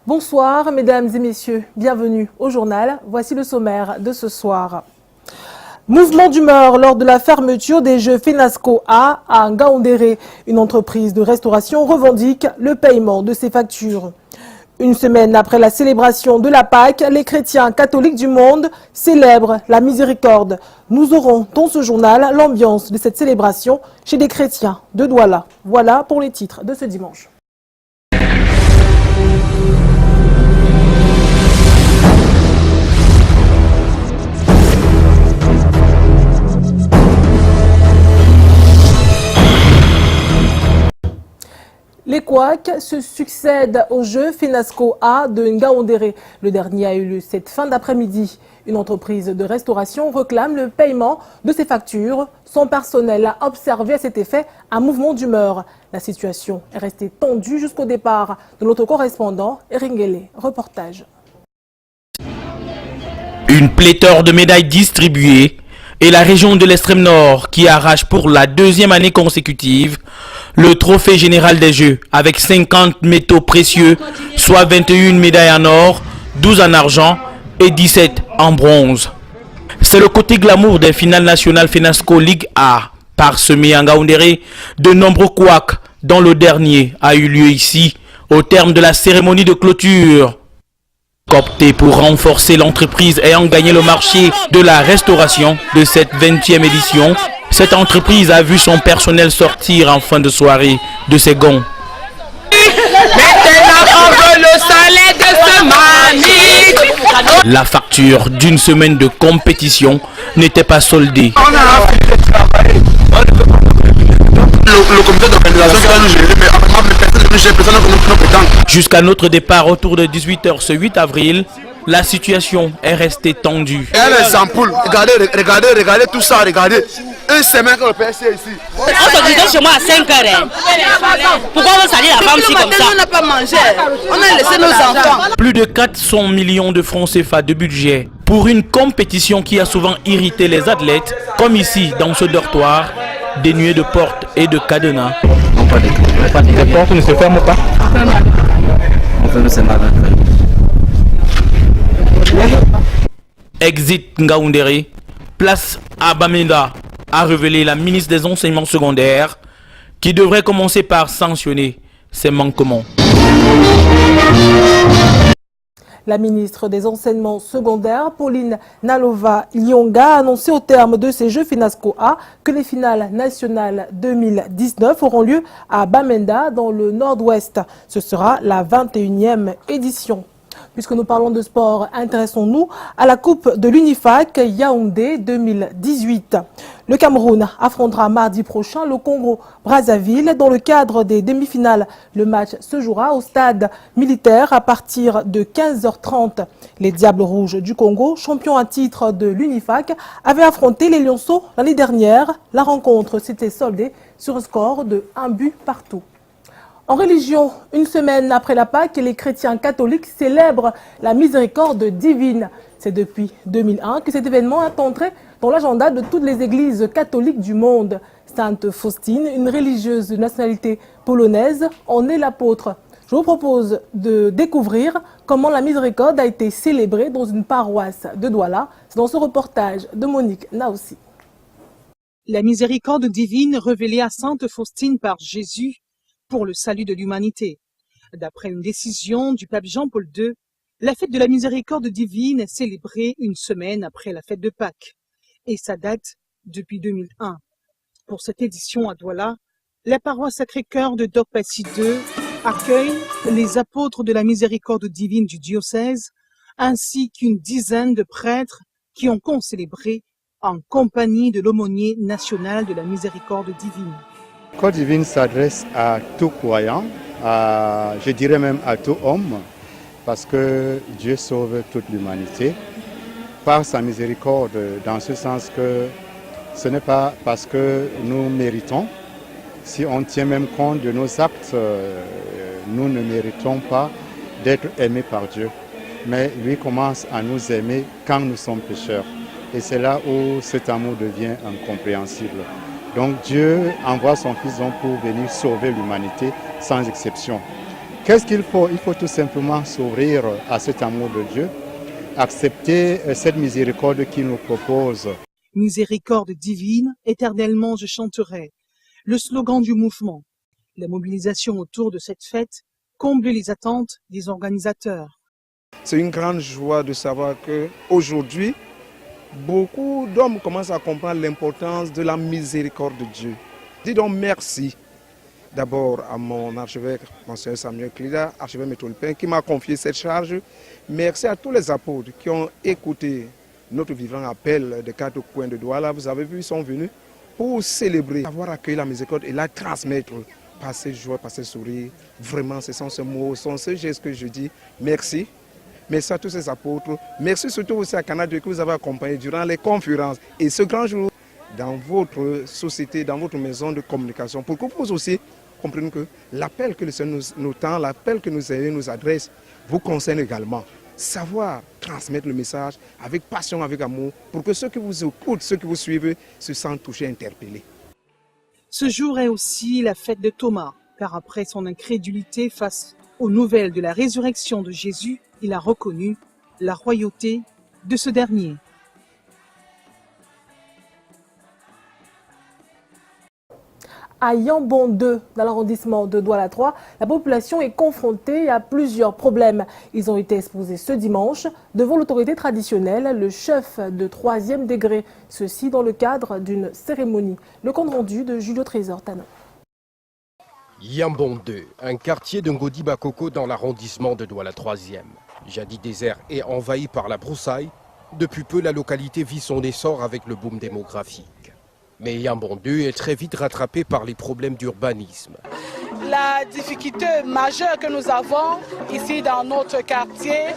Bonsoir mesdames et messieurs, bienvenue au journal. Voici le sommaire de ce soir. Mouvement d'humeur lors de la fermeture des Jeux FENASCO A à Ngaoundéré. Une entreprise de restauration revendique le paiement de ses factures. Une semaine après la célébration de la Pâque, les chrétiens catholiques du monde célèbrent la miséricorde. Nous aurons dans ce journal l'ambiance de cette célébration chez des chrétiens de Douala. Voilà pour les titres de ce dimanche. Les couacs se succèdent aux Jeux FENASCO A de Ngaoundéré. Le dernier a eu lieu cette fin d'après-midi. Une entreprise de restauration réclame le paiement de ses factures. Son personnel a observé à cet effet un mouvement d'humeur. La situation est restée tendue jusqu'au départ de notre correspondant Eringele. Reportage. Une pléthore de médailles distribuées et la région de l'extrême nord qui arrache pour la deuxième année consécutive le trophée général des Jeux avec 50 métaux précieux, soit 21 médailles en or, 12 en argent et 17 en bronze. C'est le côté glamour des finales nationales FENASCO Ligue A, parsemé en Ngaoundéré de nombreux couacs dont le dernier a eu lieu ici au terme de la cérémonie de clôture. Coopté pour renforcer l'entreprise ayant gagné le marché de la restauration de cette 20e édition, cette entreprise a vu son personnel sortir en fin de soirée de ses gonds. La facture d'une semaine de compétition n'était pas soldée. Le comité d'organisation qui va nous gérer, mais apparemment, personne ne nous compétent. Jusqu'à notre départ autour de 18 h ce 8 avril, la situation est restée tendue. Il y a les ampoules, regardez tout ça, regardez. Une semaine que le PSC est ici. On se disait chez moi à 5 h. Pourquoi on s'allie la femme si comme ça? On n'a pas mangé, on a laissé nos enfants. Plus de 400 millions de francs CFA de budget pour une compétition qui a souvent irrité les athlètes, comme ici dans ce dortoir, dénué de portes et de cadenas. Non, pas du tout. Les portes ne se ferment pas. On ferme ces marins. Exit Ngaoundéré, place à Bamenda, a révélé la ministre des Enseignements secondaires qui devrait commencer par sanctionner ces manquements. La ministre des Enseignements secondaires, Pauline Nalova-Lyonga, a annoncé au terme de ces Jeux FENASCO A que les finales nationales 2019 auront lieu à Bamenda, dans le nord-ouest. Ce sera la 21e édition. Puisque nous parlons de sport, intéressons-nous à la Coupe de l'Unifac Yaoundé 2018. Le Cameroun affrontera mardi prochain le Congo-Brazzaville dans le cadre des demi-finales. Le match se jouera au stade militaire à partir de 15 h 30. Les Diables Rouges du Congo, champions à titre de l'Unifac, avaient affronté les Lionceaux l'année dernière. La rencontre s'était soldée sur un score de 1 but partout. En religion, une semaine après la Pâque, les chrétiens catholiques célèbrent la miséricorde divine. C'est depuis 2001 que cet événement est entré dans l'agenda de toutes les églises catholiques du monde. Sainte Faustine, une religieuse de nationalité polonaise, en est l'apôtre. Je vous propose de découvrir comment la miséricorde a été célébrée dans une paroisse de Douala. C'est dans ce reportage de Monique Naoussi. La miséricorde divine révélée à Sainte Faustine par Jésus pour le salut de l'humanité. D'après une décision du pape Jean-Paul II, la fête de la miséricorde divine est célébrée une semaine après la fête de Pâques, et ça date depuis 2001. Pour cette édition à Douala, la paroisse Sacré-Cœur de Dokpassi II accueille les apôtres de la miséricorde divine du diocèse, ainsi qu'une dizaine de prêtres qui ont concélébré en compagnie de l'aumônier national de la miséricorde divine. La miséricorde divine s'adresse à tout croyant, je dirais même à tout homme, parce que Dieu sauve toute l'humanité par sa miséricorde, dans ce sens que ce n'est pas parce que nous méritons. Si on tient même compte de nos actes, nous ne méritons pas d'être aimés par Dieu. Mais lui commence à nous aimer quand nous sommes pécheurs. Et c'est là où cet amour devient incompréhensible. Donc Dieu envoie son Fils pour venir sauver l'humanité sans exception. Qu'est-ce qu'il faut? Il faut tout simplement s'ouvrir à cet amour de Dieu, accepter cette miséricorde qu'il nous propose. Miséricorde divine, éternellement je chanterai. Le slogan du mouvement. La mobilisation autour de cette fête comble les attentes des organisateurs. C'est une grande joie de savoir qu'aujourd'hui, beaucoup d'hommes commencent à comprendre l'importance de la miséricorde de Dieu. Dis donc merci d'abord à mon archevêque, Monseigneur Samuel Klida, archevêque métropolitain, qui m'a confié cette charge. Merci à tous les apôtres qui ont écouté notre vivant appel des quatre coins de Douala. Vous avez vu, ils sont venus pour célébrer, avoir accueilli la miséricorde et la transmettre par ces joies, par ces sourires. Vraiment, ce sont ces mots, ce sont ces gestes que je dis merci. Merci à tous ces apôtres. Merci surtout aussi à Canada que vous avez accompagné durant les conférences. Et ce grand jour, dans votre société, dans votre maison de communication, pour que vous aussi compreniez que l'appel que le Seigneur nous tend, l'appel que nous adresse, vous concerne également. Savoir transmettre le message avec passion, avec amour, pour que ceux qui vous écoutent, ceux qui vous suivent, se sentent touchés, interpellés. Ce jour est aussi la fête de Thomas, car après son incrédulité face aux nouvelles de la résurrection de Jésus, il a reconnu la royauté de ce dernier. À Yambon 2, dans l'arrondissement de Douala 3, la population est confrontée à plusieurs problèmes. Ils ont été exposés ce dimanche devant l'autorité traditionnelle, le chef de 3e degré. Ceci dans le cadre d'une cérémonie. Le compte rendu de Julio Trésor Tanon. Yambon 2, un quartier de Ngodi Bakoko dans l'arrondissement de Douala 3e. Jadis désert et envahi par la broussaille, depuis peu la localité vit son essor avec le boom démographique. Mais Yambon 2 est très vite rattrapé par les problèmes d'urbanisme. La difficulté majeure que nous avons ici dans notre quartier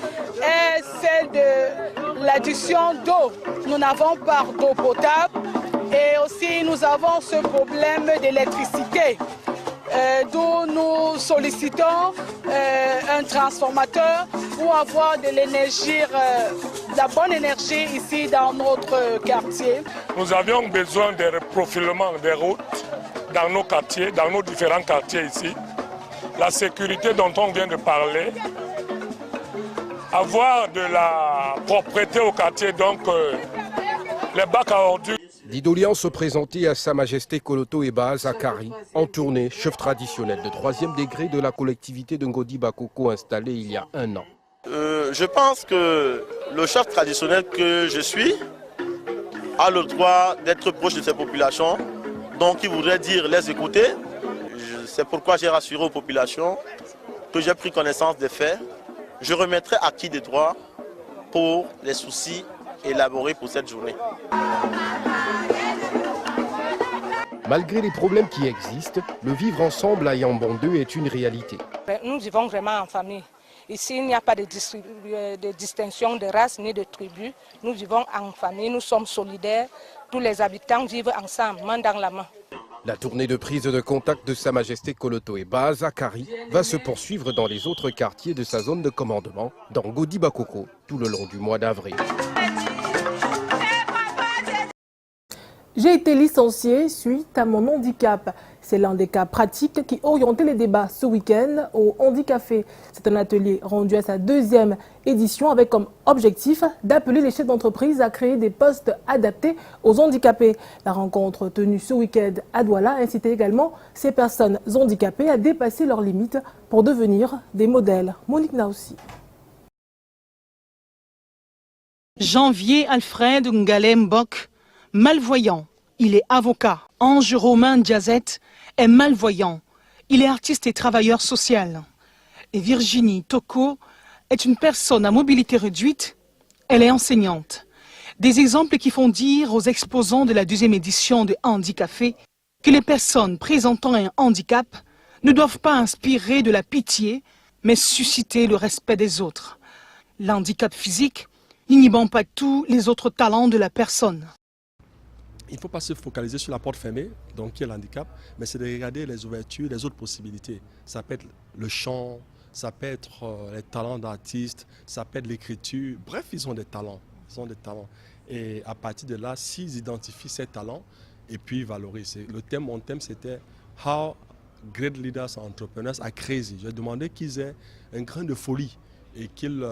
est celle de l'adduction d'eau. Nous n'avons pas d'eau potable et aussi nous avons ce problème d'électricité. D'où nous sollicitons un transformateur pour avoir de l'énergie, de la bonne énergie ici dans notre quartier. Nous avions besoin de reprofilement des routes dans nos quartiers, dans nos différents quartiers ici. La sécurité dont on vient de parler, avoir de la propreté au quartier, donc les bacs à ordures. Didolian se présentait à Sa Majesté Koloto Eba Zakari, en tournée, chef traditionnel de 3e degré de la collectivité de Ngodi Bakoko installée il y a 1 an. Je pense que le chef traditionnel que je suis a le droit d'être proche de ces populations, donc il voudrait dire les écouter. C'est pourquoi j'ai rassuré aux populations que j'ai pris connaissance des faits. Je remettrai acquis des droits pour les soucis élaborés pour cette journée. Malgré les problèmes qui existent, le vivre ensemble à Yambon 2 est une réalité. Nous vivons vraiment en famille. Ici, il n'y a pas de distinction de race ni de tribu. Nous vivons en famille, nous sommes solidaires. Tous les habitants vivent ensemble, main dans la main. La tournée de prise de contact de Sa Majesté Koloto Eba Zakari va se poursuivre dans les autres quartiers de sa zone de commandement, dans Ngodi Bakoko, tout le long du mois d'avril. J'ai été licenciée suite à mon handicap. C'est l'un des cas pratiques qui orientait les débats ce week-end au Handicafé. C'est un atelier rendu à sa 2e édition avec comme objectif d'appeler les chefs d'entreprise à créer des postes adaptés aux handicapés. La rencontre tenue ce week-end à Douala incitait également ces personnes handicapées à dépasser leurs limites pour devenir des modèles. Monique Naoussi. Janvier Alfred Ngalem Bok, malvoyant. Il est avocat. Ange Romain Diazette est malvoyant. Il est artiste et travailleur social. Et Virginie Toko est une personne à mobilité réduite. Elle est enseignante. Des exemples qui font dire aux exposants de la 2e édition de Handicafé que les personnes présentant un handicap ne doivent pas inspirer de la pitié, mais susciter le respect des autres. L'handicap physique n'inhibant pas tous les autres talents de la personne. Il ne faut pas se focaliser sur la porte fermée, donc qui est l'handicap, mais c'est de regarder les ouvertures, les autres possibilités. Ça peut être le chant, ça peut être les talents d'artistes, ça peut être l'écriture. Bref, ils ont des talents. Ils ont des talents. Et à partir de là, s'ils identifient ces talents et puis valorisent. Mon thème c'était « How great leaders and entrepreneurs are crazy. J'ai demandé qu'ils aient un grain de folie et qu'ils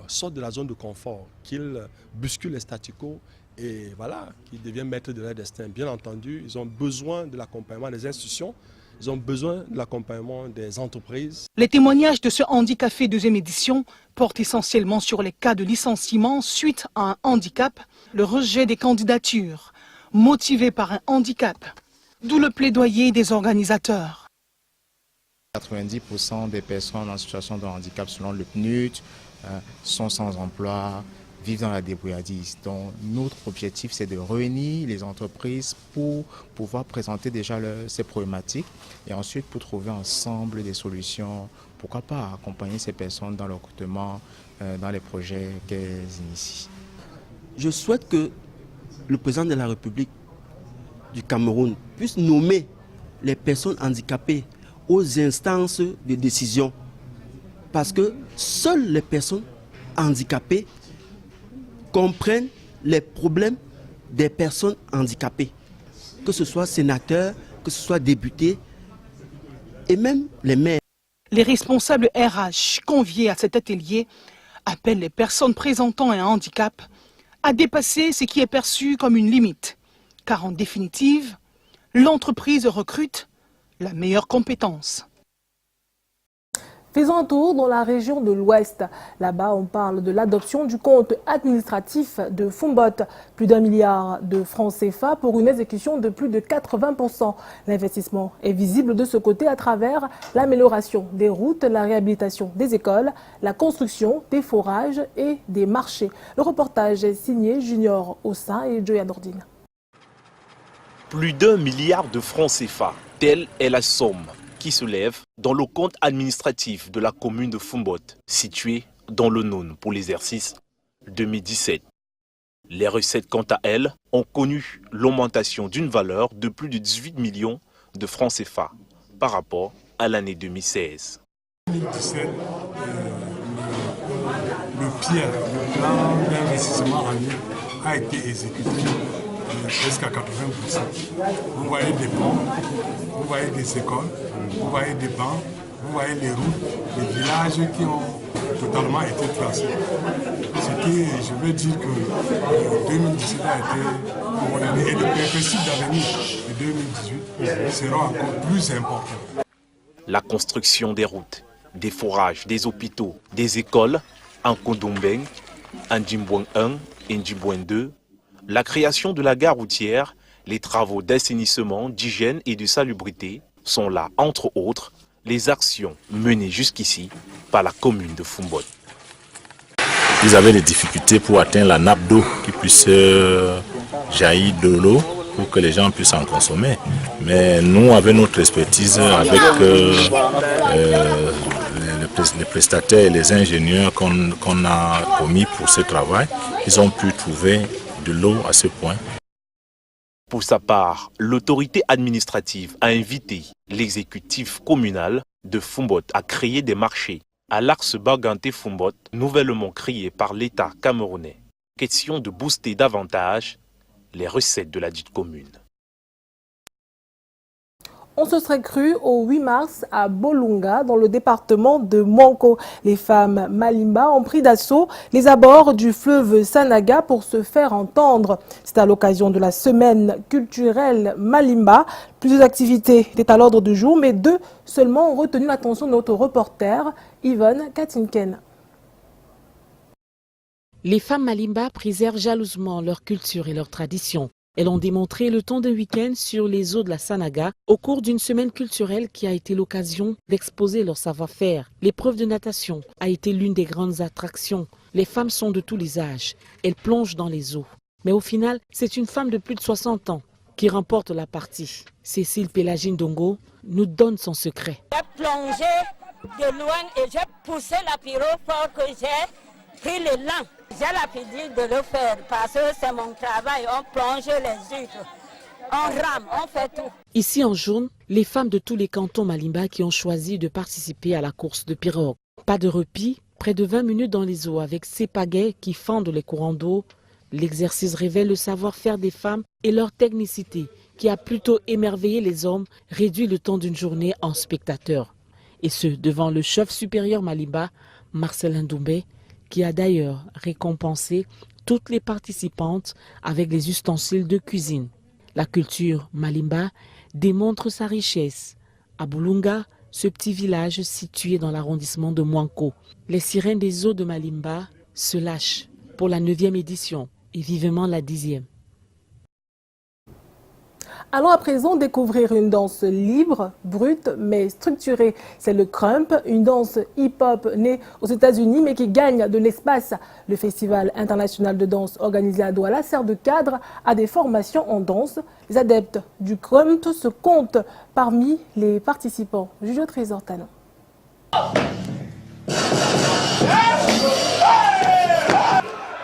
sortent de la zone de confort, qu'ils bousculent les statu quo et voilà, qu'ils deviennent maîtres de leur destin. Bien entendu, ils ont besoin de l'accompagnement des institutions, ils ont besoin de l'accompagnement des entreprises. Les témoignages de ce Handicafé deuxième édition portent essentiellement sur les cas de licenciement suite à un handicap, le rejet des candidatures motivées par un handicap, d'où le plaidoyer des organisateurs. 90% des personnes en situation de handicap selon le PNUD sont sans emploi, vivent dans la débrouillardise. Donc notre objectif c'est de réunir les entreprises pour pouvoir présenter déjà ces problématiques et ensuite pour trouver ensemble des solutions, pourquoi pas accompagner ces personnes dans le recrutement, dans les projets qu'elles initient. Je souhaite que le président de la République du Cameroun puisse nommer les personnes handicapées aux instances de décision. Parce que seules les personnes handicapées comprennent les problèmes des personnes handicapées. Que ce soit sénateurs, que ce soit députés et même les maires. Les responsables RH conviés à cet atelier appellent les personnes présentant un handicap à dépasser ce qui est perçu comme une limite. Car en définitive, l'entreprise recrute la meilleure compétence. Faisons un tour dans la région de l'Ouest. Là-bas, on parle de l'adoption du compte administratif de Fombot. Plus d'1 milliard de francs CFA pour une exécution de plus de 80%. L'investissement est visible de ce côté à travers l'amélioration des routes, la réhabilitation des écoles, la construction des forages et des marchés. Le reportage est signé Junior Ossin et Joya Nordine. Plus d'1 milliard de francs CFA, telle est la somme qui se lève dans le compte administratif de la commune de Fombot, situé dans le Noun pour l'exercice 2017. Les recettes, quant à elles, ont connu l'augmentation d'une valeur de plus de 18 millions de francs CFA par rapport à l'année 2016. 2017, le plan d'investissement en ligne a été exécuté presque à 80%. Vous voyez des ponts, vous voyez des écoles, vous voyez des bancs, vous voyez les routes, les villages qui ont totalement été tracés. Ce qui, je veux dire que 2017 a été mon année et le perspective d'avenir de 2018 sera encore plus important. La construction des routes, des forages, des hôpitaux, des écoles en Kondombeng, en Djimboueng 1 et Djimboueng 2, la création de la gare routière, les travaux d'assainissement, d'hygiène et de salubrité sont là, entre autres, les actions menées jusqu'ici par la commune de Fombot. Ils avaient des difficultés pour atteindre la nappe d'eau qui puisse jaillir de l'eau pour que les gens puissent en consommer. Mais nous, avec notre expertise, avec les prestataires et les ingénieurs qu'on a commis pour ce travail, ils ont pu trouver de l'eau à ce point. Pour sa part, l'autorité administrative a invité l'exécutif communal de Fombot à créer des marchés à l'axe Baganté-Fombot, nouvellement créé par l'État camerounais. Question de booster davantage les recettes de la dite commune. On se serait cru au 8 mars à Bolunga, dans le département de Manko. Les femmes Malimba ont pris d'assaut les abords du fleuve Sanaga pour se faire entendre. C'est à l'occasion de la semaine culturelle Malimba. Plusieurs activités étaient à l'ordre du jour, mais deux seulement ont retenu l'attention de notre reporter, Yvonne Katinken. Les femmes Malimba préservent jalousement leur culture et leur tradition. Elles ont démontré le temps d'un week-end sur les eaux de la Sanaga au cours d'une semaine culturelle qui a été l'occasion d'exposer leur savoir-faire. L'épreuve de natation a été l'une des grandes attractions. Les femmes sont de tous les âges. Elles plongent dans les eaux. Mais au final, c'est une femme de plus de 60 ans qui remporte la partie. Cécile Pélagine Dongo nous donne son secret. J'ai plongé de loin et j'ai poussé la pyro pour que j'ai pris l'élan. J'ai l'habitude de le faire parce que c'est mon travail. On plonge les huîtres, on rame, on fait tout. Ici en jaune, les femmes de tous les cantons Malimba qui ont choisi de participer à la course de pirogue. Pas de repos, près de 20 minutes dans les eaux avec ces pagaies qui fendent les courants d'eau. L'exercice révèle le savoir-faire des femmes et leur technicité qui a plutôt émerveillé les hommes, réduit le temps d'une journée en spectateurs. Et ce, devant le chef supérieur Malimba, Marcelin Doumbé, qui a d'ailleurs récompensé toutes les participantes avec les ustensiles de cuisine. La culture Malimba démontre sa richesse. À Bulunga, ce petit village situé dans l'arrondissement de Mouanko, les sirènes des eaux de Malimba se lâchent pour la 9e édition et vivement la 10e. Allons à présent découvrir une danse libre, brute, mais structurée. C'est le krump, une danse hip-hop née aux États-Unis, mais qui gagne de l'espace. Le Festival international de danse organisé à Douala sert de cadre à des formations en danse. Les adeptes du krump se comptent parmi les participants. Juge Trésor Talon.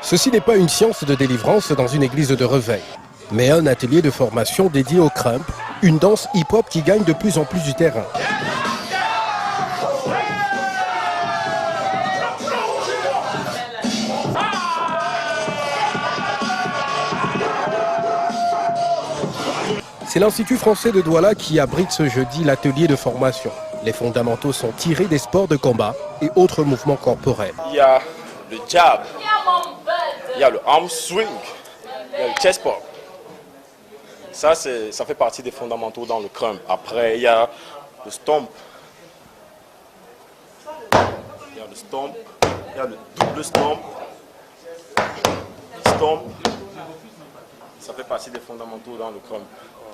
Ceci n'est pas une séance de délivrance dans une église de réveil, mais un atelier de formation dédié au krump, une danse hip-hop qui gagne de plus en plus du terrain. C'est l'Institut français de Douala qui abrite ce jeudi l'atelier de formation. Les fondamentaux sont tirés des sports de combat et autres mouvements corporels. Il y a le jab, il y a le arm swing, il y a le chest pop. Ça fait partie des fondamentaux dans le krump. Après, il y a le stomp. Il y a le stomp, il y a le double stomp. Stomp. Ça fait partie des fondamentaux dans le krump.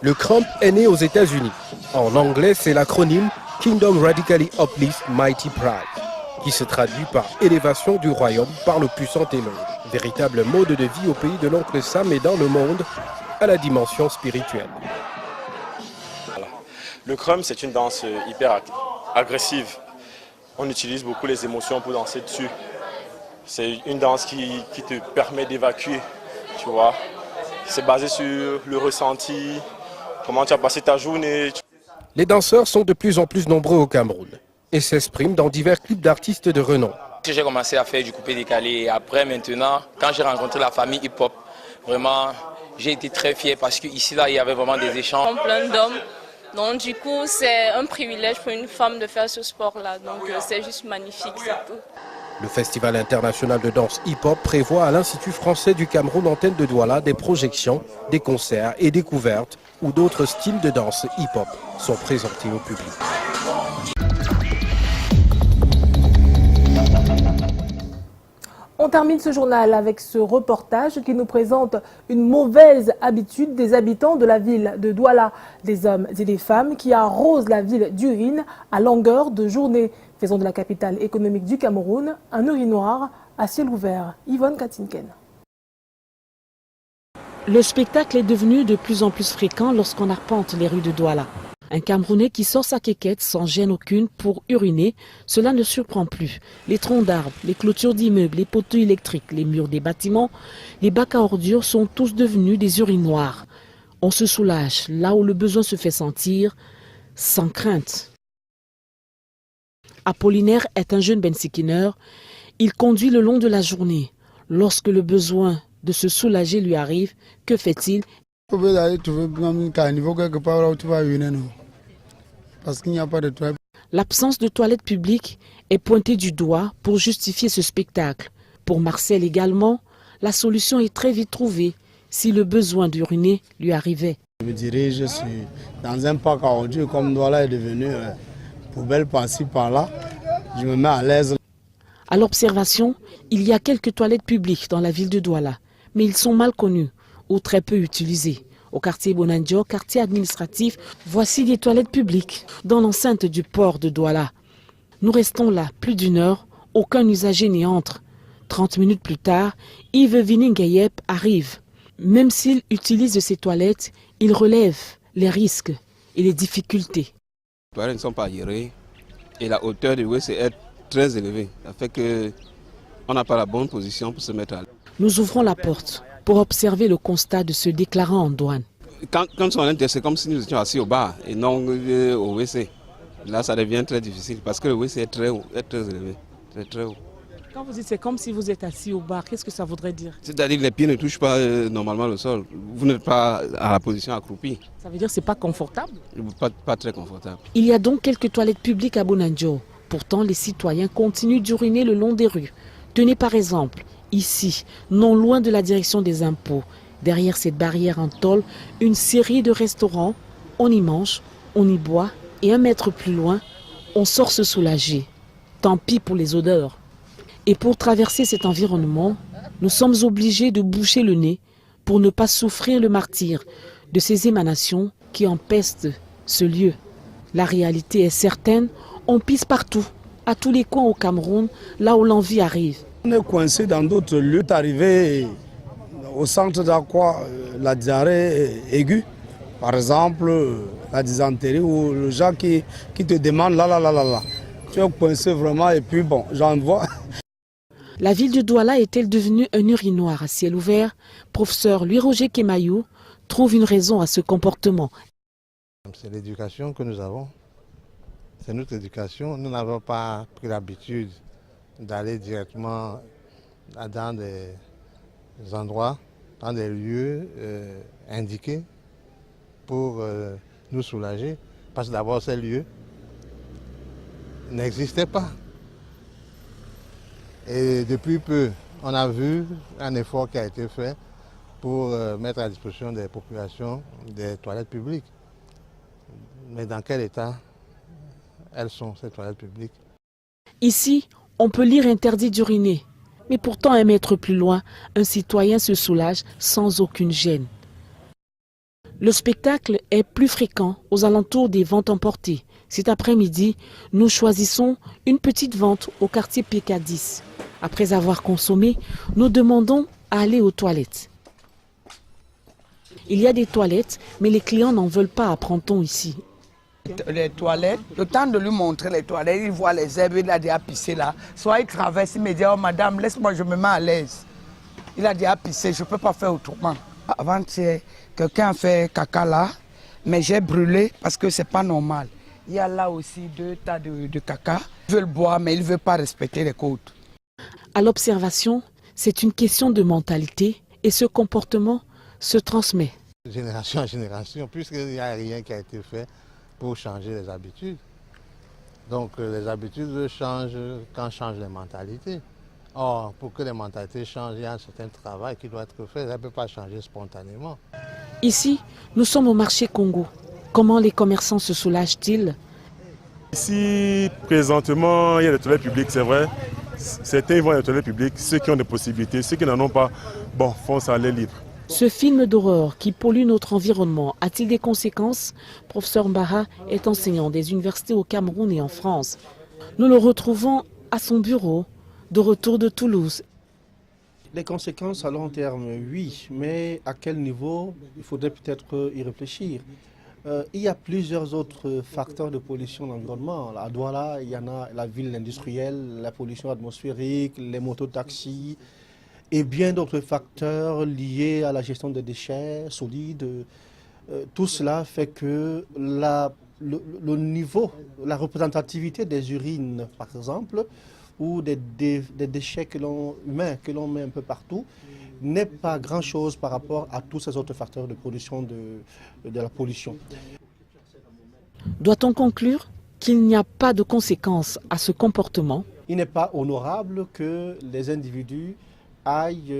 Le krump est né aux États-Unis. En anglais, c'est l'acronyme Kingdom Radically Uplift Mighty Pride, qui se traduit par élévation du royaume par le puissant éloge. Véritable mode de vie au pays de l'oncle Sam et dans le monde à la dimension spirituelle. Voilà. Le krump, c'est une danse hyper agressive. On utilise beaucoup les émotions pour danser dessus. C'est une danse qui te permet d'évacuer, tu vois. C'est basé sur le ressenti, comment tu as passé ta journée. Les danseurs sont de plus en plus nombreux au Cameroun et s'expriment dans divers clips d'artistes de renom. J'ai commencé à faire du coupé décalé et après maintenant, quand j'ai rencontré la famille hip-hop, vraiment j'ai été très fier parce qu'ici là il y avait vraiment des échanges. Plein d'hommes, donc du coup c'est un privilège pour une femme de faire ce sport-là, donc c'est juste magnifique, c'est tout. Le Festival international de danse hip-hop prévoit à l'Institut français du Cameroun antenne de Douala des projections, des concerts et découvertes où d'autres styles de danse hip-hop sont présentés au public. On termine ce journal avec ce reportage qui nous présente une mauvaise habitude des habitants de la ville de Douala, des hommes et des femmes qui arrosent la ville d'urine à longueur de journée. Faisons de la capitale économique du Cameroun un urinoir à ciel ouvert. Yvonne Katinken. Le spectacle est devenu de plus en plus fréquent lorsqu'on arpente les rues de Douala. Un Camerounais qui sort sa quéquette sans gêne aucune pour uriner, cela ne surprend plus. Les troncs d'arbres, les clôtures d'immeubles, les poteaux électriques, les murs des bâtiments, les bacs à ordures sont tous devenus des urinoirs. On se soulage là où le besoin se fait sentir, sans crainte. Apollinaire est un jeune bensikineur. Il conduit le long de la journée. Lorsque le besoin de se soulager lui arrive, que fait-il? Vous pouvez aller trouver un caniveau quelque part là où tu vas uriner, non? Parce qu'il n'y a pas de toilette. L'absence de toilettes publiques est pointée du doigt pour justifier ce spectacle. Pour Marcel également, la solution est très vite trouvée si le besoin d'uriner lui arrivait. Je me dirige dans un parc à ordures comme Douala est devenu poubelle par-ci par-là. Je me mets à l'aise. À l'observation, il y a quelques toilettes publiques dans la ville de Douala, mais ils sont mal connus ou très peu utilisés. Au quartier Bonandio, quartier administratif, voici des toilettes publiques dans l'enceinte du port de Douala. Nous restons là plus d'une heure, aucun usager n'y entre. 30 minutes plus tard, Yves Viningayep arrive. Même s'il utilise ces toilettes, il relève les risques et les difficultés. Les toilettes ne sont pas aérées et la hauteur du WC est très élevée. Ça fait qu'on n'a pas la bonne position pour se mettre à l'aise. Nous ouvrons la porte pour observer le constat de se déclarant en douane. Quand on est, c'est comme si nous étions assis au bar et non au WC. Là, ça devient très difficile parce que le WC est très haut, est très élevé, très haut. Quand vous dites c'est comme si vous êtes assis au bar, qu'est-ce que ça voudrait dire? C'est-à-dire que les pieds ne touchent pas normalement le sol. Vous n'êtes pas à la position accroupie. Ça veut dire que c'est pas confortable? Pas très confortable. Il y a donc quelques toilettes publiques à Bonadjo. Pourtant, les citoyens continuent d'uriner le long des rues. Tenez par exemple, ici, non loin de la direction des impôts, derrière cette barrière en tôle, une série de restaurants. On y mange, on y boit et 1 mètre plus loin, on sort se soulager. Tant pis pour les odeurs. Et pour traverser cet environnement, nous sommes obligés de boucher le nez pour ne pas souffrir le martyre de ces émanations qui empestent ce lieu. La réalité est certaine, on pisse partout, à tous les coins au Cameroun, là où l'envie arrive. On est coincé dans d'autres lieux. Arrivé au centre d'Aqua, la diarrhée aiguë, par exemple la dysenterie ou le gens qui te demandent là. Tu es coincé vraiment et puis bon, j'en vois. La ville de Douala est-elle devenue un urinoir à ciel ouvert? Professeur Louis-Roger Kemayou trouve une raison à ce comportement. C'est l'éducation que nous avons. C'est notre éducation. Nous n'avons pas pris l'habitude d'aller directement dans des endroits, dans des lieux indiqués pour nous soulager. Parce que d'abord, ces lieux n'existaient pas. Et depuis peu, on a vu un effort qui a été fait pour mettre à disposition des populations des toilettes publiques. Mais dans quel état elles sont, ces toilettes publiques? Ici, on peut lire interdit d'uriner. Mais pourtant, 1 mètre plus loin, un citoyen se soulage sans aucune gêne. Le spectacle est plus fréquent aux alentours des ventes emportées. Cet après-midi, nous choisissons une petite vente au quartier PK10. Après avoir consommé, nous demandons à aller aux toilettes. Il y a des toilettes, mais les clients n'en veulent pas, apprend-on ici. Les toilettes, le temps de lui montrer les toilettes, il voit les herbes, il a déjà pissé là. Soit il traverse, il me dit, oh madame, laisse-moi, je me mets à l'aise. Il a déjà pissé, je ne peux pas faire autrement. Avant, quelqu'un a fait caca là, mais j'ai brûlé parce que ce n'est pas normal. Il y a là aussi 2 tas de caca. Ils veulent boire, mais ils ne veulent pas respecter les codes. À l'observation, c'est une question de mentalité et ce comportement se transmet. Génération en génération, puisqu'il n'y a rien qui a été fait pour changer les habitudes. Donc les habitudes changent quand changent les mentalités. Or, pour que les mentalités changent, il y a un certain travail qui doit être fait. Ça ne peut pas changer spontanément. Ici, nous sommes au marché Congo. Comment les commerçants se soulagent-ils? Ici, présentement, il y a des toilettes publiques, c'est vrai. Certains vont à des toilettes publiques, ceux qui ont des possibilités, ceux qui n'en ont pas, bon, foncent à l'air libre. Ce film d'horreur qui pollue notre environnement a-t-il des conséquences? Professeur Mbaha est enseignant des universités au Cameroun et en France. Nous le retrouvons à son bureau, de retour de Toulouse. Les conséquences à long terme, oui, mais à quel niveau, il faudrait peut-être y réfléchir. Il y a plusieurs autres facteurs de pollution de l'environnement. À Douala, il y en a la ville industrielle, la pollution atmosphérique, les mototaxis et bien d'autres facteurs liés à la gestion des déchets solides. Tout cela fait que le niveau, la représentativité des urines, par exemple, ou des déchets humains que l'on met un peu partout, n'est pas grand-chose par rapport à tous ces autres facteurs de production de la pollution. Doit-on conclure qu'il n'y a pas de conséquences à ce comportement? Il n'est pas honorable que les individus aillent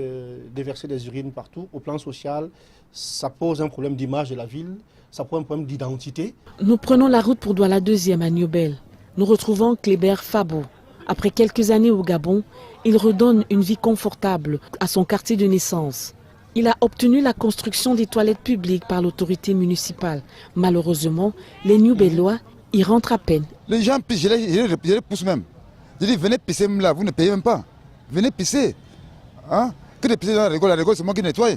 déverser des urines partout. Au plan social, ça pose un problème d'image de la ville, ça pose un problème d'identité. Nous prenons la route pour Douala 2e à Niobel. Nous retrouvons Kléber Fabo. Après quelques années au Gabon, il redonne une vie confortable à son quartier de naissance. Il a obtenu la construction des toilettes publiques par l'autorité municipale. Malheureusement, les Niobellois y rentrent à peine. Les gens pissent, je les pousse même. Je dis, venez pisser là, vous ne payez même pas. Venez pisser. Hein? Que de pisser dans la rigole c'est moi qui nettoie.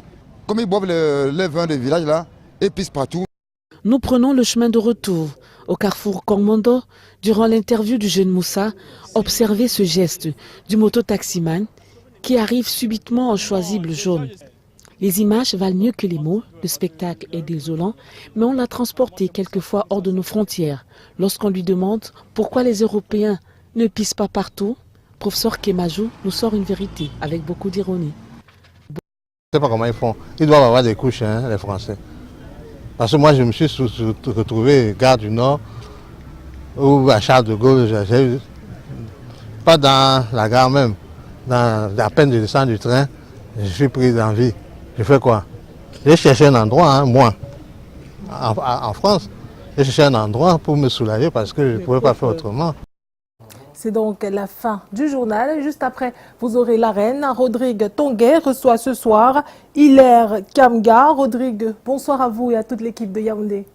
Comme ils boivent les vins des villages là, et pissent partout. Nous prenons le chemin de retour. Au carrefour Kongmondo, durant l'interview du jeune Moussa, observez ce geste du mototaximan qui arrive subitement en choisible jaune. Les images valent mieux que les mots, le spectacle est désolant, mais on l'a transporté quelquefois hors de nos frontières. Lorsqu'on lui demande pourquoi les Européens ne pissent pas partout, Professeur Kemajou nous sort une vérité avec beaucoup d'ironie. Je ne sais pas comment ils font. Ils doivent avoir des couches, hein, les Français. Parce que moi, je me suis retrouvé gare du Nord, ou à Charles de Gaulle, pas dans la gare même, à peine de descendre du train, je suis pris d'envie. Je fais quoi? J'ai cherché un endroit, hein, moi, en France, j'ai cherché un endroit pour me soulager parce que je ne pouvais pas faire autrement. C'est donc la fin du journal. Juste après, vous aurez la reine. Rodrigue Tonguet reçoit ce soir Hilaire Kamga. Rodrigue, bonsoir à vous et à toute l'équipe de Yaoundé.